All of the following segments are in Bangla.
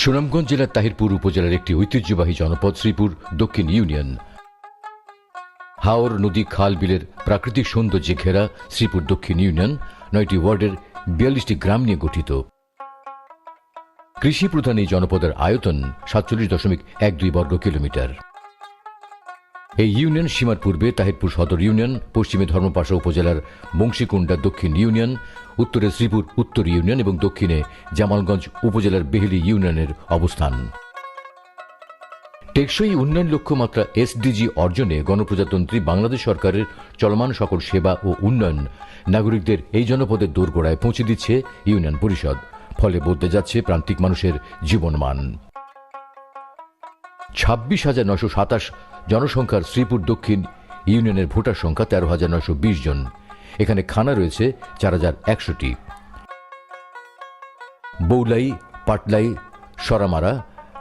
সুনামগঞ্জ জেলার তাহিরপুর উপজেলার একটি ঐতিহ্যবাহী জনপদ শ্রীপুর দক্ষিণ ইউনিয়ন। হাওর নদী খাল বিলের প্রাকৃতিক সৌন্দর্যে ঘেরা শ্রীপুর দক্ষিণ ইউনিয়ন ৯টি ওয়ার্ডের ৪২টি গ্রাম নিয়ে গঠিত। কৃষি প্রধান এই জনপদের আয়তন ৪৭.১২ বর্গ কিলোমিটার। এই ইউনিয়ন সীমার পূর্বে তাহিরপুর সদর ইউনিয়ন, পশ্চিমে ধর্মপাশা উপজেলার বংশীকুণ্ডা দক্ষিণ ইউনিয়ন, উত্তরে শ্রীপুর উত্তর ইউনিয়ন এবং দক্ষিণে জামালগঞ্জ উপজেলার বেহেলি ইউনিয়নের অবস্থান। টেকসই উন্নয়ন লক্ষ্যমাত্রা এসডিজি অর্জনে গণপ্রজাতন্ত্রী বাংলাদেশ সরকারের চলমান সকল সেবা ও উন্নয়ন নাগরিকদের এই জনপদের দোরগোড়ায় পৌঁছে দিচ্ছে ইউনিয়ন পরিষদ। ফলে বদলে যাচ্ছে প্রান্তিক মানুষের জীবনমান। ২৬,৯২৭ জনসংখ্যার শ্রীপুর দক্ষিণ ইউনিয়নের ভোটার সংখ্যা ১৩,৯২০ জন। এখানে থানা রয়েছে ৪,১০০টি। বৌলাই, পাটলাই, সরামারা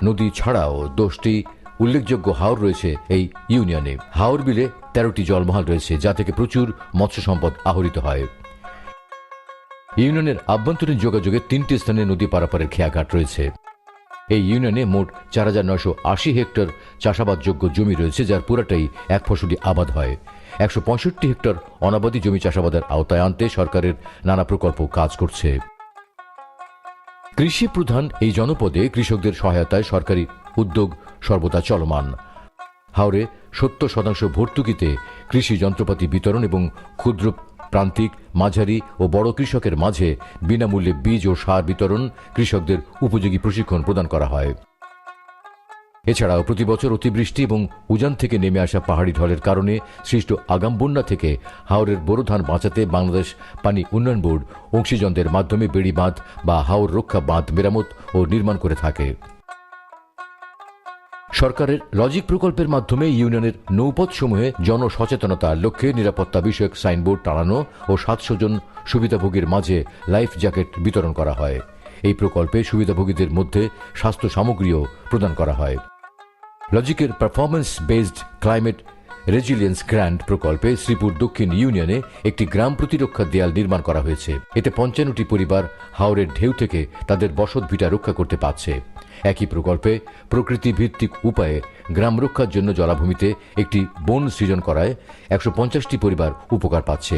নদী ছাড়াও ১০টি উল্লেখযোগ্য হাওর রয়েছে এই ইউনিয়নে। হাওর বিলে ১৩টি জলমহল রয়েছে, যা থেকে প্রচুর মৎস্য সম্পদ আহরিত হয়। ইউনিয়নের আভ্যন্তরীণ যোগাযোগে ৩টি স্থানে নদী পারাপারের খেয়াঘাট রয়েছে। এই ইউনিয়নে মোট ৪,৯৮০ হেক্টর চাষাবাদযোগ্য জমি রয়েছে, যার পুরাটাই এক ফসলি আবাদ হয়। ১৬৫ হেক্টর অনাবাদী জমি চাষাবাদের আওতায় আনতে সরকারের নানা প্রকল্প কাজ করছে। কৃষি প্রধান এই জনপদে কৃষকদের সহায়তায় সরকারি উদ্যোগ সর্বদা চলমান। হাওরে ৭০% ভর্তুকিতে কৃষি যন্ত্রপাতি বিতরণ এবং ক্ষুদ্র, প্রান্তিক, মাঝারি ও বড় কৃষকের মাঝে বিনামূল্যে বীজ ও সার বিতরণ, কৃষকদের উপযোগী প্রশিক্ষণ প্রদান করা হয়। এছাড়াও প্রতি বছর অতিবৃষ্টি এবং উজান থেকে নেমে আসা পাহাড়ি ঢলের কারণে সৃষ্ট আগাম বন্যা থেকে হাওরের বোরো ধান বাঁচাতে বাংলাদেশ পানি উন্নয়ন বোর্ড অংশীজনদের মাধ্যমে বেড়ি বাঁধ বা হাওর রক্ষা বাঁধ মেরামত ও নির্মাণ করে থাকে। সরকারের লজিক প্রকল্পের মাধ্যমে ইউনিয়নের নৌপথসমূহে জনসচেতনতার লক্ষ্যে নিরাপত্তা বিষয়ক সাইনবোর্ড টানানো ও ৭০০ জন সুবিধাভোগীর মাঝে লাইফ জ্যাকেট বিতরণ করা হয়। এই প্রকল্পে সুবিধাভোগীদের মধ্যে স্বাস্থ্য সামগ্রীও প্রদান করা হয়। লজিকের performance based climate resilience grant প্রকল্পে শ্রীপুর দক্ষিণ ইউনিয়নে একটি গ্রাম প্রতিরক্ষা দেয়াল নির্মাণ করা হয়েছে। এতে ৫৫টি পরিবার হাওরের ঢেউ থেকে তাদের বসত ভিটা রক্ষা করতে পারছে। একই প্রকল্পে প্রকৃতি ভিত্তিক উপায়ে গ্রাম রক্ষার জন্য জলাভূমিতে একটি বন সৃজন করায় ১৫০টি পরিবার উপকার পাচ্ছে।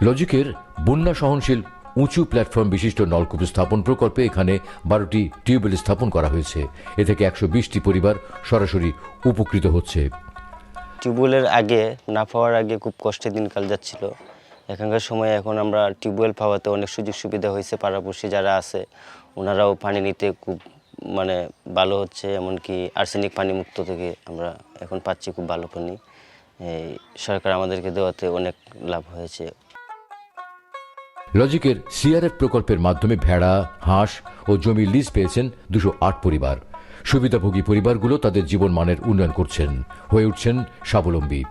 লজিকের বন্যা সহনশীল উঁচু প্ল্যাটফর্ম বিশিষ্ট নলকূপ স্থাপন প্রকল্পে এখানে ১২টি টিউবওয়েল স্থাপন করা হয়েছে। এ থেকে ১২০টি পরিবার সরাসরি উপকৃত হচ্ছে। টিউবওয়েলের আগে না পাওয়ার আগে খুব কষ্টে দিনকাল যাচ্ছিল। এখানকার সময় এখন আমরা টিউবওয়েল পাওয়াতে অনেক সুযোগ সুবিধা হয়েছে। পাড়াপড়শি যারা আছে ওনারাও পানি নিতে খুব ভালো হচ্ছে। এমনকি আর্সেনিক পানি মুক্ত থেকে আমরা এখন পাচ্ছি খুব ভালো পানি। এই সরকার আমাদেরকে দেওয়াতে অনেক লাভ হয়েছে। লজিকের সিআরএফ প্রকল্পের মাধ্যমে ভেড়া, হাঁস ও জমি লিজ পেয়েছেন ২০৮ পরিবার। সুবিধাভোগী পরিবারগুলো তাদের জীবনমানের উন্নয়ন করছেন, হয়ে উঠছেন স্বাবলম্বী।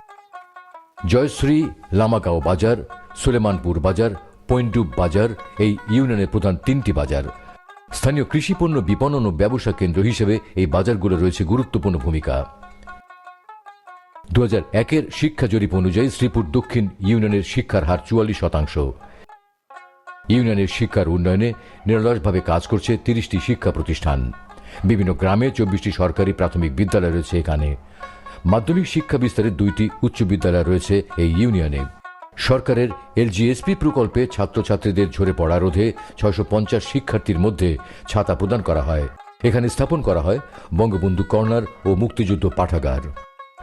জয়শ্রী, লামাগাঁও বাজার, সুলেমানপুর বাজার, পইন্ডুব বাজার এই ইউনিয়নের প্রধান ৩টি বাজার। স্থানীয় কৃষিপণ্য বিপণন ও ব্যবসা কেন্দ্র হিসেবে এই বাজারগুলো রয়েছে গুরুত্বপূর্ণ ভূমিকা। ২০০১-এর শিক্ষা জরিপ অনুযায়ী শ্রীপুর দক্ষিণ ইউনিয়নের শিক্ষার হার ৪৪%। ইউনিয়নের শিক্ষার উন্নয়নে নিরলসভাবে কাজ করছে ৩০টি শিক্ষা প্রতিষ্ঠান। বিভিন্ন গ্রামে ২৪টি সরকারি প্রাথমিক বিদ্যালয় রয়েছে এখানে। মাধ্যমিক শিক্ষা বিস্তারের ২টি উচ্চ বিদ্যালয় রয়েছে এই ইউনিয়নে। সরকারের এলজিএসপি প্রকল্পে ছাত্রছাত্রীদের ঝরে পড়া রোধে ৬৫০ শিক্ষার্থীর মধ্যে ছাতা প্রদান করা হয়। এখানে স্থাপন করা হয় বঙ্গবন্ধু কর্নার ও মুক্তিযুদ্ধ পাঠাগার।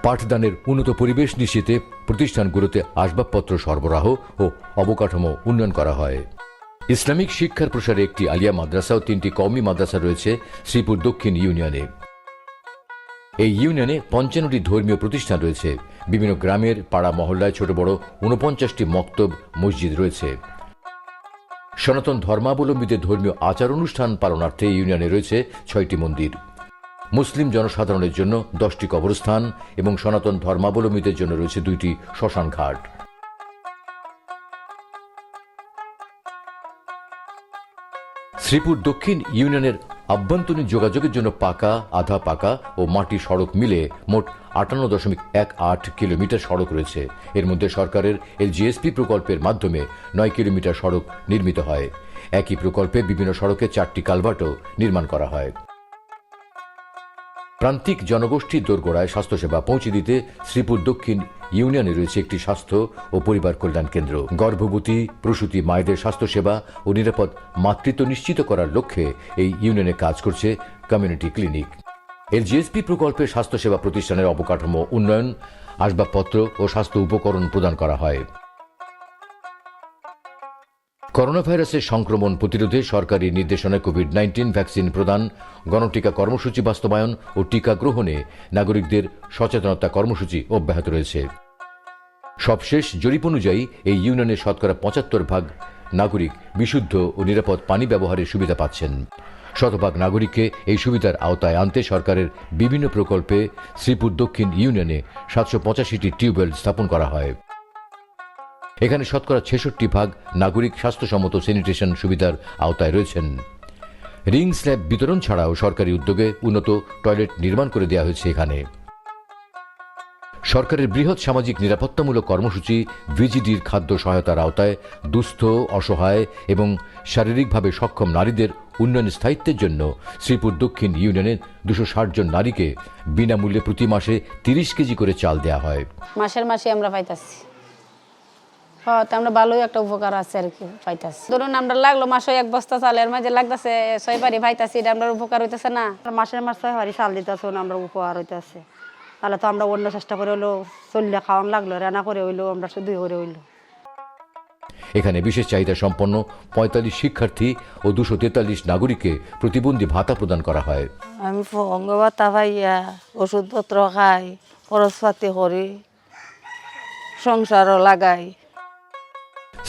পাঠদানের উন্নত পরিবেশ নিশ্চিতে প্রতিষ্ঠানগুলোতে আসবাবপত্র সরবরাহ ও অবকাঠামো উন্নয়ন করা হয়। ইসলামিক শিক্ষার প্রসারে একটি আলিয়া মাদ্রাসা ও ৩টি কওমি মাদ্রাসা রয়েছে শ্রীপুর দক্ষিণ ইউনিয়নে। এই ইউনিয়নে ৫৫টি ধর্মীয় প্রতিষ্ঠান রয়েছে। বিভিন্ন গ্রামের পাড়া মহল্লায় ছোট বড় ৪৯টি মক্তব, মসজিদ রয়েছে। সনাতন ধর্মাবলম্বীদের ধর্মীয় আচার অনুষ্ঠান পালনার্থে ইউনিয়নে রয়েছে ৬টি মন্দির। মুসলিম জনসাধারণের জন্য 10টি কবরস্থান এবং সনাতন ধর্মাবলম্বীদের জন্য রয়েছে 2টি শ্মশান ঘাট। শ্রীপুর দক্ষিণ ইউনিয়নের আভ্যন্তরীণ যোগাযোগের জন্য পাকা, আধা পাকা ও মাটি সড়ক মিলে মোট 58.18 কিলোমিটার সড়ক রয়েছে। এর মধ্যে সরকারের এলজিএসপি প্রকল্পের মাধ্যমে 9 কিলোমিটার সড়ক নির্মিত হয়। একই প্রকল্পে বিভিন্ন সড়কে 4টি কালভার্টও নির্মাণ করা হয়। প্রান্তিক জনগোষ্ঠীর দোরগোড়ায় স্বাস্থ্যসেবা পৌঁছে দিতে শ্রীপুর দক্ষিণ ইউনিয়নে রয়েছে একটি স্বাস্থ্য ও পরিবার কল্যাণ কেন্দ্র। গর্ভবতী প্রসূতি মায়েদের স্বাস্থ্যসেবা ও নিরাপদ মাতৃত্ব নিশ্চিত করার লক্ষ্যে এই ইউনিয়নে কাজ করছে কমিউনিটি ক্লিনিক। এলজিএসপি প্রকল্পের স্বাস্থ্যসেবা প্রতিষ্ঠানের অবকাঠামো উন্নয়ন, আসবাবপত্র ও স্বাস্থ্য উপকরণ প্রদান করা হয়। করোনা ভাইরাসের সংক্রমণ প্রতিরোধে সরকারি নির্দেশনায় কোভিড-19 ভ্যাকসিন প্রদান, গণটিকা কর্মসূচি বাস্তবায়ন ও টিকা গ্রহণে নাগরিকদের সচেতনতা কর্মসূচি অব্যাহত রয়েছে। সবশেষ জরিপ অনুযায়ী এই ইউনিয়নের শতকরা 75% নাগরিক বিশুদ্ধ ও নিরাপদ পানি ব্যবহারের সুবিধা পাচ্ছেন। শতভাগ নাগরিককে এই সুবিধার আওতায় আনতে সরকারের বিভিন্ন প্রকল্পে শ্রীপুর দক্ষিণ ইউনিয়নে 785টি টিউবওয়েল স্থাপন করা হয়। এখানে শতকরা 66% নাগরিক স্বাস্থ্যসম্মত স্যানিটেশন সুবিধার আওতায় রয়েছেন। রিং স্ল্যাব বিতরণ ছাড়াও সরকারি উদ্যোগে উন্নত টয়লেট নির্মাণ করে দেওয়া হয়েছে। এখানে সরকারের বৃহৎ সামাজিক নিরাপত্তামূলক কর্মসূচি ভিজিডির খাদ্য সহায়তার আওতায় দুস্থ, অসহায় এবং শারীরিকভাবে সক্ষম নারীদের উন্নয়ন স্থায়িত্বের জন্য শ্রীপুর দক্ষিণ ইউনিয়নের 260 জন নারীকে বিনামূল্যে প্রতি মাসে 30 কেজি করে চাল দেওয়া হয়। মাসে আমরা পাইতাছি। হ্যাঁ, আমরা ভালোই একটা উপকার আছে আর কি পাইতাছি। ধরুন আমরা লাগলো মাসে 1 বস্তা চালের মাঝে লাগতেছে 6 বাড়ি পাইতাছি, এটা আমরা উপকার হইতেছে না। মাসে 6 বাড়ি চাল দিতেছে, আমরা উপকার হইতেছে। তাহলে তো আমরা অন্য চেষ্টা করে হইলো চললে খাওয়ান লাগলো, রান্না করে হইলো, আমরা শুধু করে হইলো। এখানে বিশেষ চাহিদা সম্পন্ন 45 শিক্ষার্থী ও 243 নাগরিককে প্রতিবন্ধী ভাতা প্রদান করা হয়। আমি অঙ্গ ভাতা পাইয়া ওষুধপত্র খাই, খরচপাতি করি, সংসারও লাগাই।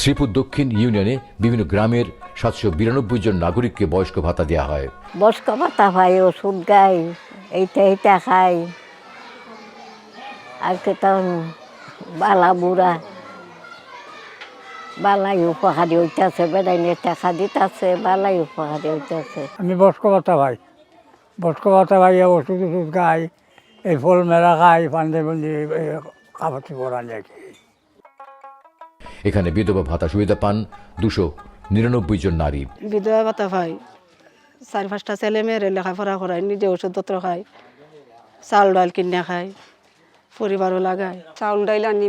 শ্রীপুর দক্ষিণ ইউনিয়নে বিভিন্ন গ্রামের 792 জন নাগরিককে বয়স্ক ভাতা দেওয়া হয়। বয়স্ক ভাতা পাই, ওষুধ গাই, এইটা খাই। আর কেতাম বালা বুড়া বালাই উপকারী হইতেছে, বেড়াইনে টাকা দিতেছে, বালাই উপকারী হইতেছে। আমি বয়স্ক ভাতা পাই, ওষুধ খাই, এই ফল মেলা খাই, পান্ডে বন্দি কাপড় পরা যায়। এখানে বিধবা ভাতা সুবিধা পান 299 জন নারী। বিধবা ভাতা পাই, 4-5টা ছেলে মেয়ের লেখাপড়া করাই, নিজে ওষুধপত্র খাই, চাল ডাল কিনে খাই, পরিবারও লাগাই। চাউল ডাইল আনি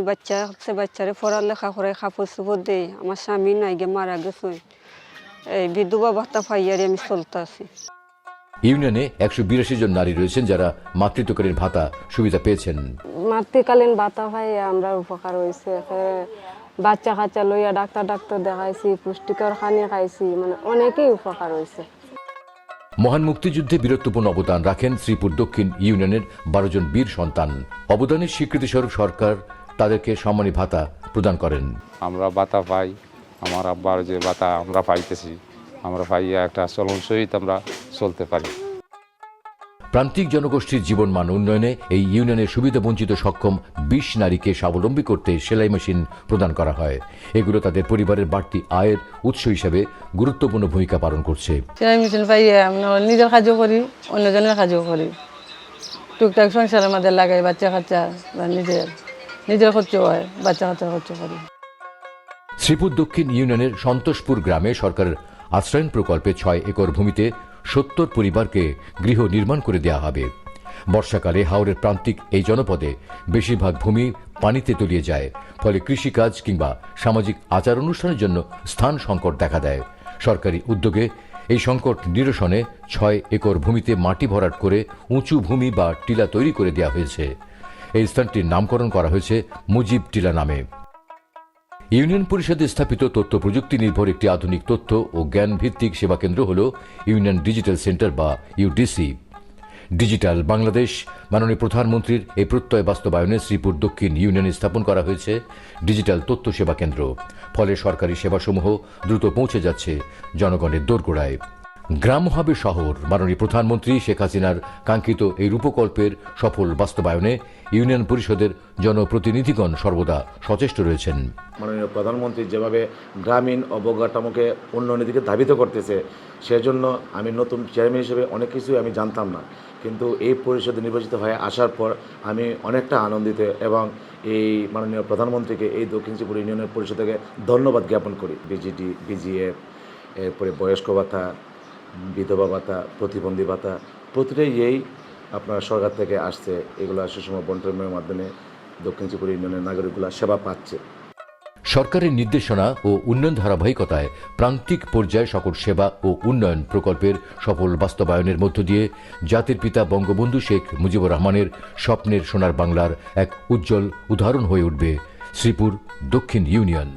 বাচ্চারে পড়ালেখা করে কাপড় চোপড় দেই। আমার স্বামী নাই গে, মারা গেছে। এই বিধবা ভাতা পাইয়ারে আমি চলতে আছি। ইউনিয়নে 182 জন নারী রয়েছেন যারা মাতৃত্বকালীন ভাতা সুবিধা পেয়েছেন। মাতৃকালীন ভাতা পাই আমরা উপকার হয়েছে। বাচ্চা কাচ্চা লইয়া ডাক্তার দেখাইছি, পুষ্টিকর খানি খাইছি, মানে অনেকেই উপকার হয়েছে। মহান মুক্তিযুদ্ধে বীরত্বপূর্ণ অবদান রাখেন শ্রীপুর দক্ষিণ ইউনিয়নের 12 জন বীর সন্তান। অবদানের স্বীকৃতিস্বরূপ সরকার তাদেরকে সম্মানী ভাতা প্রদান করেন। আমরা ভাতা পাই, আমার আব্বার যে ভাতা আমরা পাইতেছি, আমরা পাইয়া একটা চলন সহিত আমরা চলতে পারি। প্রান্তিক জনগোষ্ঠীর জীবনমান উন্নয়নে এই ইউনিয়নের সুবিধাবঞ্চিত সক্ষম 20 নারীকে স্বাবলম্বী করতে সেলাই মেশিন প্রদান করা হয়। এগুলো তাদের পরিবারের বাড়তি আয়ের উৎস হিসেবে গুরুত্বপূর্ণ ভূমিকা পালন করছে। সেলাই মেশিন পাইয়ে আমরা নিজের কাজও করি, অন্যজনের কাজও করি। টুকটাক সংসারের মধ্যে লাগাই, বাচ্চা কাচ্চা বা নিজের খরচ হয়, বাচ্চা কাচ্চার খরচ করি। শ্রীপুর দক্ষিণ ইউনিয়নের সন্তোষপুর গ্রামে সরকারের আশ্রয়ন প্রকল্পে 6 একর ভূমিতে 70 পরিবারকে গৃহ নির্মাণ করে দেওয়া হবে। বর্ষাকালে হাওরের প্রান্তিক এই জনপদে বেশিরভাগ ভূমি পানিতে তলিয়ে যায়, ফলে কৃষিকাজ কিংবা সামাজিক আচার অনুষ্ঠানের জন্য স্থান সংকট দেখা দেয়। সরকারি উদ্যোগে এই সংকট নিরসনে 6 একর ভূমিতে মাটি ভরাট করে উঁচু ভূমি বা টিলা তৈরি করে দেওয়া হয়েছে। এই স্থানটির নামকরণ করা হয়েছে মুজিব টিলা নামে। ইউনিয়ন পরিষদে স্থাপিত তথ্য প্রযুক্তি নির্ভর একটি আধুনিক তথ্য ও জ্ঞান ভিত্তিক সেবা কেন্দ্র হল ইউনিয়ন ডিজিটাল সেন্টার বা ইউডিসি। ডিজিটাল বাংলাদেশ মাননীয় প্রধানমন্ত্রীর এই প্রত্যয় বাস্তবায়নে শ্রীপুর দক্ষিণ ইউনিয়নে স্থাপন করা হয়েছে ডিজিটাল তথ্য সেবা কেন্দ্র। ফলে সরকারি সেবাসমূহ দ্রুত পৌঁছে যাচ্ছে জনগণের দোরগোড়ায়। গ্রাম হবে শহর। মাননীয় প্রধানমন্ত্রী শেখ হাসিনার কাঙ্ক্ষিত এই রূপকল্পের সফল বাস্তবায়নে ইউনিয়ন পরিষদের জনপ্রতিনিধিগণ সর্বদা সচেষ্ট রয়েছেন। মাননীয় প্রধানমন্ত্রী যেভাবে গ্রামীণ অবকাঠামোকে উন্নয়নের দিকে ধাবিত করতেছে, সেজন্য আমি নতুন চেয়ারম্যান হিসেবে অনেক কিছুই আমি জানতাম না, কিন্তু এই পরিষদে নির্বাচিত হয়ে আসার পর আমি অনেকটা আনন্দিত এবং এই মাননীয় প্রধানমন্ত্রীকে এই দক্ষিণ ত্রিপুরা ইউনিয়নের পরিষদকে ধন্যবাদ জ্ঞাপন করি। বিজিটি, বিজিএফ, এরপরে বয়স্ক ভাতা, বিধবা ভাতা, প্রতিবন্ধী ভাতা, প্রতিটাই এই আপনার সরকার থেকে আসছে। এগুলো সুষম বন্টনের মাধ্যমে দক্ষিণ ত্রিপুরা ইউনিয়নের নাগরিকগুলো সেবা পাচ্ছে। সরকারের নির্দেশনা ও উন্নয়ন ধারাবাহিকতায় প্রান্তিক পর্যায়ে সকল সেবা ও উন্নয়ন প্রকল্পের সফল বাস্তবায়নের মধ্য দিয়ে জাতির পিতা বঙ্গবন্ধু শেখ মুজিবুর রহমানের স্বপ্নের সোনার বাংলার এক উজ্জ্বল উদাহরণ হয়ে উঠবে শ্রীপুর দক্ষিণ ইউনিয়ন।